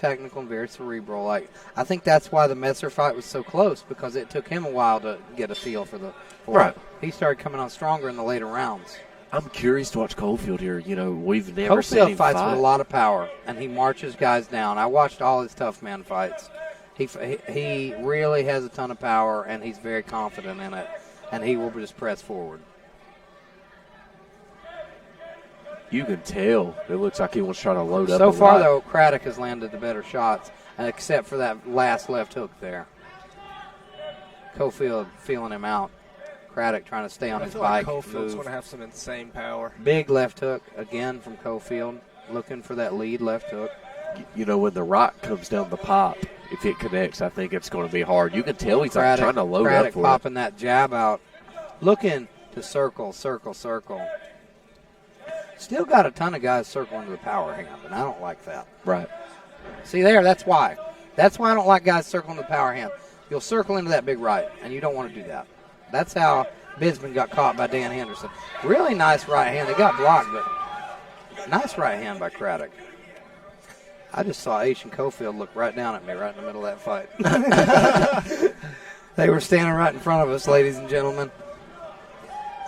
technical and very cerebral. Like, I think that's why the Messer fight was so close, because it took him a while to get a feel for Right. it. He started coming on stronger in the later rounds. I'm curious to watch Cofield here. You know, we've never seen him fights fight with a lot of power, and he marches guys down. I watched all his tough man fights. He really has a ton of power, and he's very confident in it, and he will just press forward. You can tell. It looks like he wants to try to load up. So far, though, Craddock has landed the better shots, except for that last left hook there. Cofield feeling him out. Craddock trying to stay on his bike. Cofield's going to have some insane power. Big left hook again from Cofield, looking for that lead left hook. You know, when the right comes down the pipe, if it connects, I think it's going to be hard. You can tell he's like trying to load up for popping that jab out, looking to circle. Still got a ton of guys circling to the power hand, and I don't like that. Right. See there, that's why. That's why I don't like guys circling to the power hand. You'll circle into that big right, and you don't want to do that. That's how Bisman got caught by Dan Henderson. Really nice right hand. They got blocked, but nice right hand by Craddock. I just saw Ashon Cofield look right down at me right in the middle of that fight. They were standing right in front of us, ladies and gentlemen.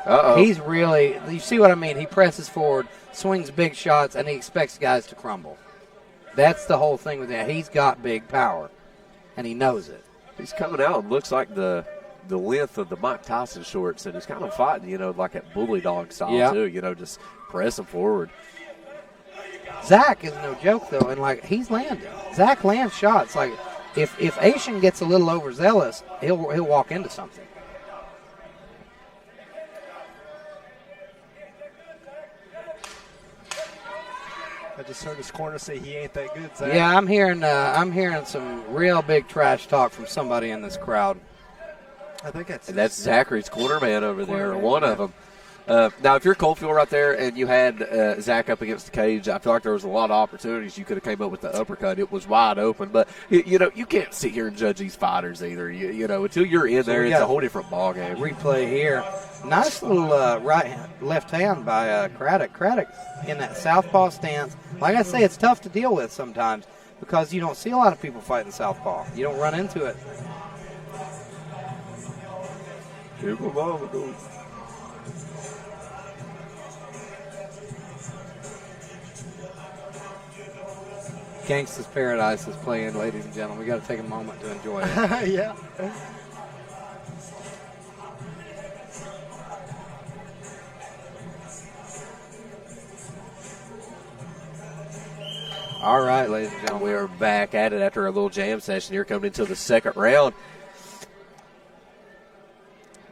Uh-oh. He's really, you see what I mean? He presses forward, swings big shots, and he expects guys to crumble. That's the whole thing with him. He's got big power, and he knows it. He's coming out and looks like the length of the Mike Tyson shorts, and he's kind of fighting, you know, like that bully dog style, too, you know, just pressing forward. Zach is no joke, though, and, like, he's landing. Zach lands shots. Like, if Ashon gets a little overzealous, he'll walk into something. I just heard his corner say he ain't that good, Zach. Yeah, I'm hearing some real big trash talk from somebody in this crowd. I think that's Zackary's corner man over there, one of them. Now, if you're Cofield right there and you had Zach up against the cage, I feel like there was a lot of opportunities. You could have came up with the uppercut. It was wide open. But, you know, you can't sit here and judge these fighters either. You know, until you're in there, it's a whole different ballgame. Replay here. Nice little left hand by Craddock. Craddock in that southpaw stance. Like I say, it's tough to deal with sometimes because you don't see a lot of people fighting southpaw. You don't run into it. Here we go. Gangsta's Paradise is playing, ladies and gentlemen. We got to take a moment to enjoy it. Yeah. All right, ladies and gentlemen. We are back at it after a little jam session here coming into the second round.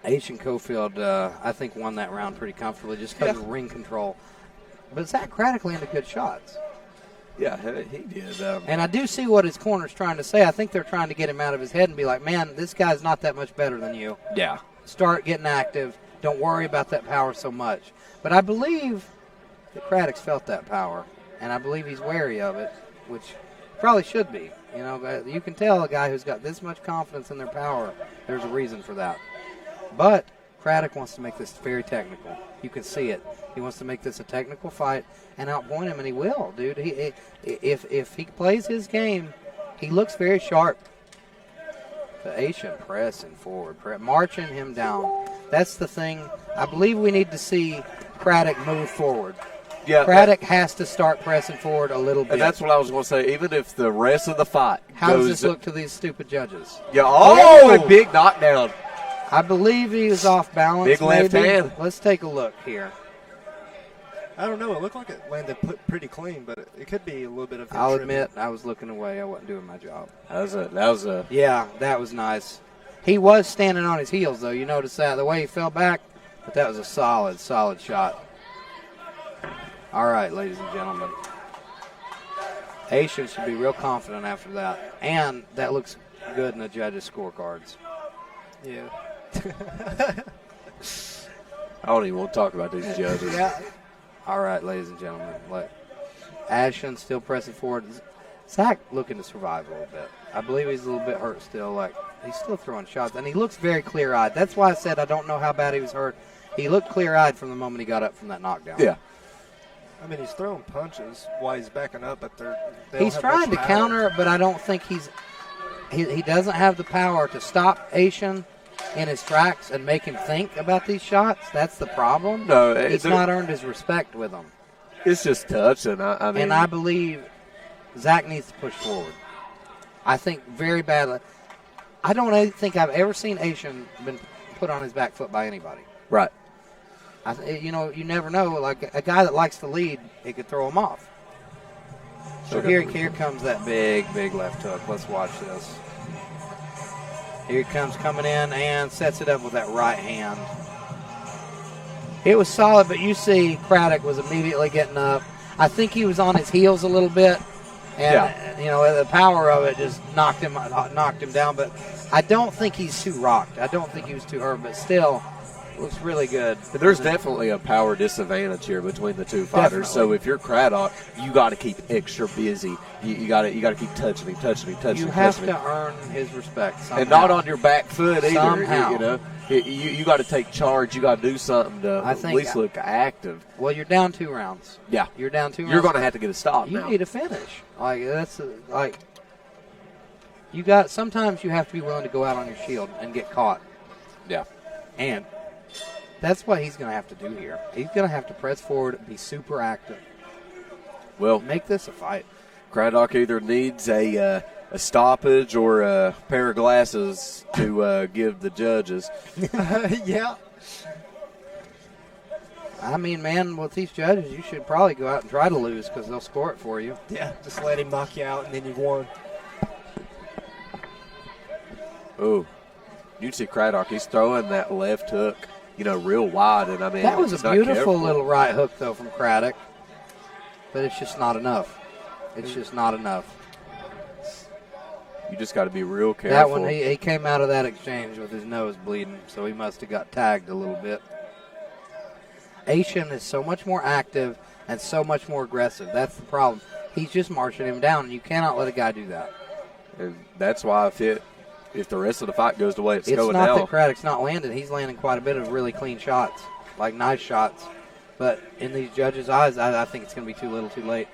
Ashon Cofield, I think, won that round pretty comfortably just because of ring control. But Zach Craddock landed good shots. Yeah, he did. And I do see what his corner's trying to say. I think they're trying to get him out of his head and be like, man, this guy's not that much better than you. Yeah. Start getting active. Don't worry about that power so much. But I believe that Craddock's felt that power, and I believe he's wary of it, which probably should be. You know, you can tell a guy who's got this much confidence in their power, there's a reason for that. But Craddock wants to make this very technical. You can see it. He wants to make this a technical fight and outpoint him, and he will, dude. If he plays his game, he looks very sharp. The Ashon pressing forward, marching him down. That's the thing. I believe we need to see Craddock move forward. Yeah, Craddock has to start pressing forward a little bit. And that's what I was going to say. Even if the rest of the fight How does this look to these stupid judges? Yeah, a big knockdown. I believe he was off balance. Big left hand. Let's take a look here. I don't know. It looked like it landed pretty clean, but it could be a little bit of. I'll admit, I was looking away. I wasn't doing my job. That was a. Yeah, that was nice. He was standing on his heels, though. You notice that the way he fell back, but that was a solid shot. All right, ladies and gentlemen. Ashon should be real confident after that, and that looks good in the judges' scorecards. Yeah. I don't even want to talk about these judges. Yeah. All right, ladies and gentlemen. Ashon still pressing forward. Zach looking to survive a little bit. I believe he's a little bit hurt still. Like, he's still throwing shots, and he looks very clear-eyed. That's why I said I don't know how bad he was hurt. He looked clear-eyed from the moment he got up from that knockdown. Yeah. I mean, he's throwing punches while he's backing up, but he's trying to counter, but I don't think he doesn't have the power to stop Ashon in his tracks and make him think about these shots. That's the problem. No, he's not earned his respect with them. It's just touching. I mean, and I believe Zach needs to push forward. I think very badly. I don't think I've ever seen Ashon been put on his back foot by anybody. Right. You never know. Like a guy that likes to lead, it could throw him off. So here comes that big left hook. Let's watch this. Here he comes coming in and sets it up with that right hand. It was solid, but you see Craddock was immediately getting up. I think he was on his heels a little bit, and the power of it just knocked him down. But I don't think he's too rocked. I don't think he was too hurt, but still looks really good. But there's definitely a power disadvantage here between the two fighters. Definitely. So if you're Craddock, you got to keep extra busy. You got to keep touching him. You have to earn his respect somehow. And not on your back foot either. Somehow. You got to take charge. You got to do something to at least look active. Well, you're down 2 rounds. Yeah, you're down 2 rounds. You're going to have to get a stop. You now. need a finish. Sometimes you have to be willing to go out on your shield and get caught. Yeah, and that's what he's going to have to do here. He's going to have to press forward and be super active. Well, make this a fight. Craddock either needs a stoppage or a pair of glasses to give the judges. Yeah. I mean, man, with these judges, you should probably go out and try to lose because they'll score it for you. Yeah, just let him knock you out and then you've won. Oh, you see Craddock, he's throwing that left hook, real wide. And I mean, that was a beautiful little right hook, though, from Craddock. But it's just not enough. It's just not enough. You just got to be real careful. That one, he came out of that exchange with his nose bleeding, so he must have got tagged a little bit. Ashon is so much more active and so much more aggressive. That's the problem. He's just marching him down, and you cannot let a guy do that. And that's why if the rest of the fight goes the way it's going now. It's not that Craddock's not landing. He's landing quite a bit of really clean shots, like nice shots. But in these judges' eyes, I think it's going to be too little too late.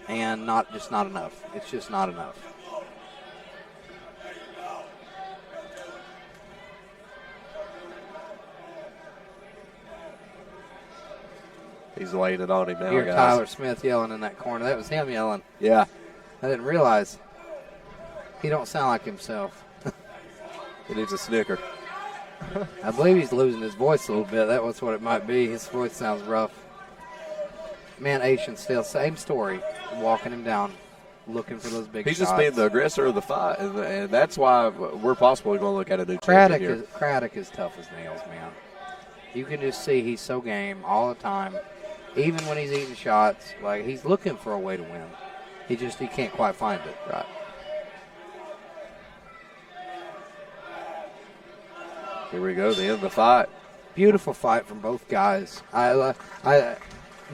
And not enough. It's just not enough. He's laying it on him now, Hear guys. Tyler Smith yelling in that corner. That was him yelling. Yeah. I didn't realize. He don't sound like himself. He needs a snicker. I believe he's losing his voice a little bit. That was what it might be. His voice sounds rough. Man, Ashon still, same story. Walking him down, looking for those big shots. He's just being the aggressor of the fight, and that's why we're possibly going to look at a new Craddock champion here. Craddock is tough as nails, man. You can just see he's so game all the time. Even when he's eating shots, like he's looking for a way to win. He can't quite find it. Right. Here we go, the end of the fight. Beautiful fight from both guys.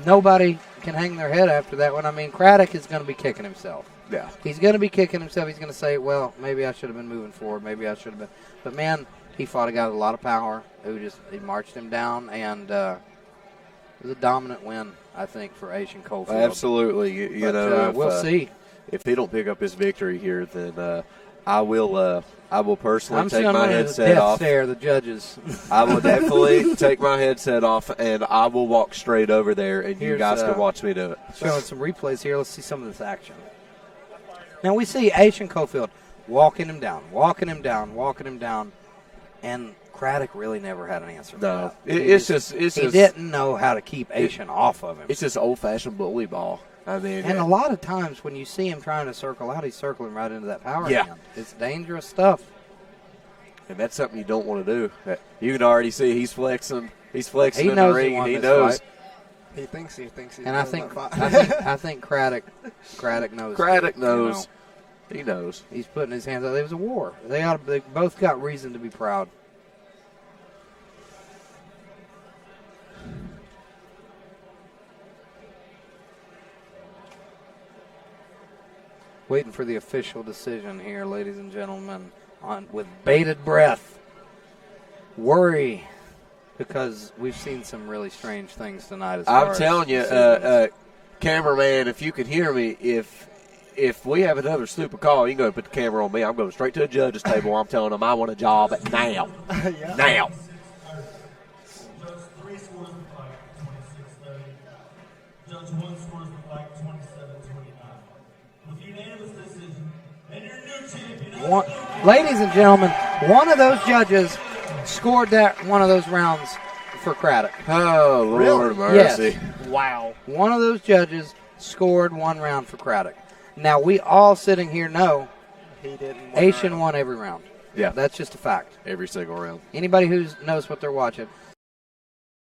Nobody can hang their head after that one. I mean, Craddock is going to be kicking himself. Yeah. He's going to be kicking himself. He's going to say, well, maybe I should have been moving forward. Maybe I should have been. But, man, he fought a guy with a lot of power he marched him down, and it was a dominant win, I think, for Ashon Cofield. Absolutely. We'll see. If he don't pick up his victory here, then I will personally take my headset death off. Stare, the judges. I will definitely take my headset off, and I will walk straight over there, and you guys can watch me do it. Showing some replays here. Let's see some of this action. Now we see Ashon Cofield walking him down, and Craddock really never had an answer for that. He didn't know how to keep Ashon off of him. It's just old-fashioned bully ball. I mean, and a lot of times when you see him trying to circle out, he's circling right into that power hand. It's dangerous stuff. And that's something you don't want to do. You can already see he's flexing. He's flexing he in knows the ring. He knows. Fight. He thinks he's. And I think Craddock knows. Craddock knows. He knows. He's putting his hands out. It was a war. They both got reason to be proud. Waiting for the official decision here, ladies and gentlemen, with bated breath, worry because we've seen some really strange things tonight. I'm telling you, cameraman, if you can hear me, if we have another stupid call, you can go and put the camera on me. I'm going straight to the judge's table. I'm telling them I want a job now. Yeah. Now. Judge 3 scores the fight, 26-30. Judge 1 scores the fight, 27-29. With unanimous decision, and your new champion. Ladies and gentlemen, one of those judges scored one of those rounds for Craddock. Oh, Lord mercy. Yes. Wow. One of those judges scored one round for Craddock. Now, we all sitting here know He didn't. Ashon won every round. Yeah. That's just a fact. Every single round. Anybody who knows what they're watching,